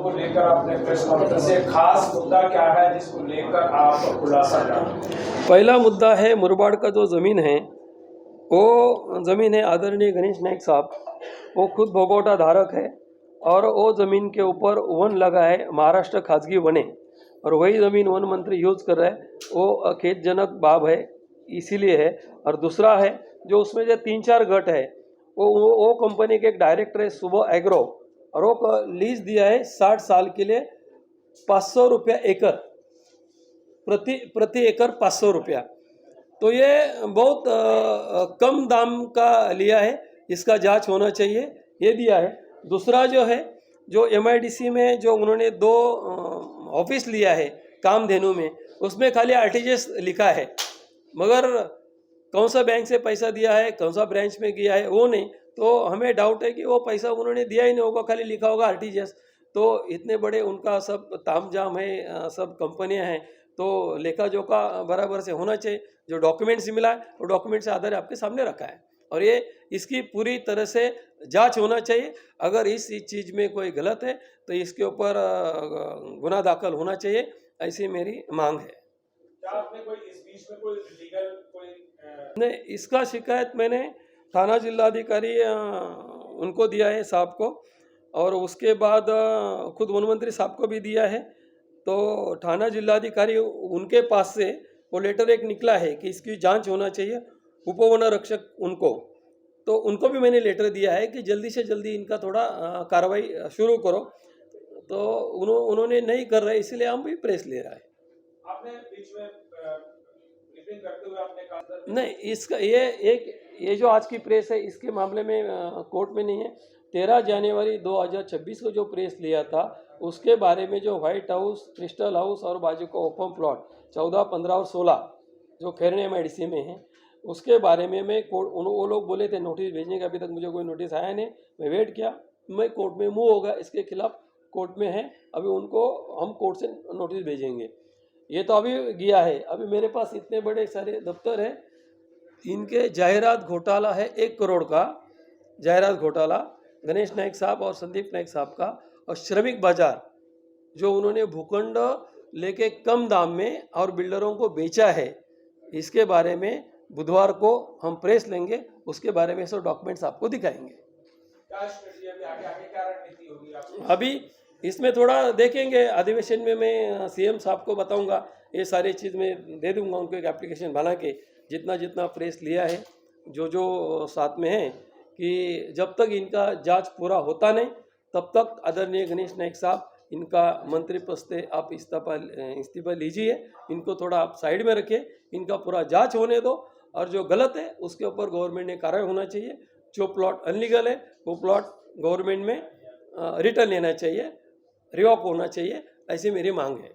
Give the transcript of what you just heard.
को लेकर आपने प्रेस कॉन्फ्रेंस से खास मुद्दा क्या है जिसको लेकर आप खुलासा करें? पहला मुद्दा है मुरबाड का जो ज़मीन है, वो ज़मीन है आदरणीय गणेश नाइक साहब, वो खुद भोगवटा धारक है और वो ज़मीन के ऊपर वन लगा है, महाराष्ट्र खाजगी वन है और वही ज़मीन वन मंत्री यूज़ कर रहा है, वो खेदजनक बाब है, इसीलिए है। और दूसरा है जो उसमें जो 3-4 गट है, वो कंपनी के एक डायरेक्टर है सुबह एग्रो, और वो लीज दिया है 60 साल के लिए 500 रुपया एकड़, प्रति एकड़ 500 रुपया। तो ये बहुत कम दाम का लिया है, इसका जांच होना चाहिए, ये दिया है। दूसरा जो है, जो MIDC में जो उन्होंने 2 ऑफिस लिया है कामधेनु में, उसमें खाली RTGS लिखा है, मगर कौन सा बैंक से पैसा दिया है, कौन सा ब्रांच में गया है वो नहीं। तो हमें डाउट है कि वो पैसा उन्होंने दिया ही नहीं होगा, खाली लिखा होगा RTGS। तो इतने बड़े उनका सब तामझाम है, सब कंपनियां हैं, तो लेखा जोखा बराबर से होना चाहिए। जो डॉक्यूमेंट्स मिला है वो डॉक्यूमेंट्स के आधार आपके सामने रखा है और ये इसकी पूरी तरह से जांच होना चाहिए। अगर इस चीज़ में कोई गलत है तो इसके ऊपर गुना दाखिल होना चाहिए, ऐसी मेरी मांग है। क्या आपने कोई इस बीच में कोई लीगल नहीं, इसका शिकायत मैंने थाना जिलाधिकारी उनको दिया है साहब को, और उसके बाद खुद वन मंत्री साहब को भी दिया है। तो थाना जिलाधिकारी उनके पास से वो लेटर एक निकला है कि इसकी जांच होना चाहिए, उपवन रक्षक उनको, तो उनको भी मैंने लेटर दिया है कि जल्दी से जल्दी इनका थोड़ा कार्रवाई शुरू करो। तो उन्होंने नहीं कर रहे, इसीलिए हम भी प्रेस ले रहा है। आपने बीच में ब्रीफिंग करते हुए आपने कहा नहीं, इसका ये जो आज की प्रेस है इसके मामले में कोर्ट में नहीं है। 13 जनवरी 2026 को जो प्रेस लिया था उसके बारे में, जो व्हाइट हाउस, क्रिस्टल हाउस और बाजू का ओपन प्लॉट 14, 15 और 16 जो खैरने MIDC में है, उसके बारे में मैं कोर्ट, वो लोग बोले थे नोटिस भेजने का, अभी तक मुझे कोई नोटिस आया नहीं। मैं वेट किया, मैं कोर्ट में मूव होगा, इसके खिलाफ कोर्ट में है, अभी उनको हम कोर्ट से नोटिस भेजेंगे। ये तो अभी गया है। अभी मेरे पास इतने बड़े सारे दफ्तर है, इनके जायरात घोटाला है 1 करोड़ का जायरात घोटाला गणेश नाइक साहब और संदीप नाइक साहब का, और श्रमिक बाजार जो उन्होंने भूखंड लेके कम दाम में और बिल्डरों को बेचा है, इसके बारे में बुधवार को हम प्रेस लेंगे, उसके बारे में सब डॉक्यूमेंट्स आपको दिखाएंगे। अभी इसमें थोड़ा देखेंगे, अधिवेशन में मैं CM साहब को बताऊंगा, ये सारी चीज़ मैं दे दूंगा उनको एक एप्लीकेशन बना के, जितना जितना प्रेस लिया है, जो साथ में है, कि जब तक इनका जांच पूरा होता नहीं तब तक आदरणीय गणेश नाइक साहब, इनका मंत्री पद से आप इस्तीफा लीजिए, इनको थोड़ा आप साइड में रखें, इनका पूरा जांच होने दो, और जो गलत है उसके ऊपर गवर्नमेंट ने कार्रवाई होना चाहिए। जो प्लॉट अनलीगल है वो प्लॉट गवर्नमेंट में रिटर्न लेना चाहिए, रिवॉक होना चाहिए, ऐसी मेरी मांग है।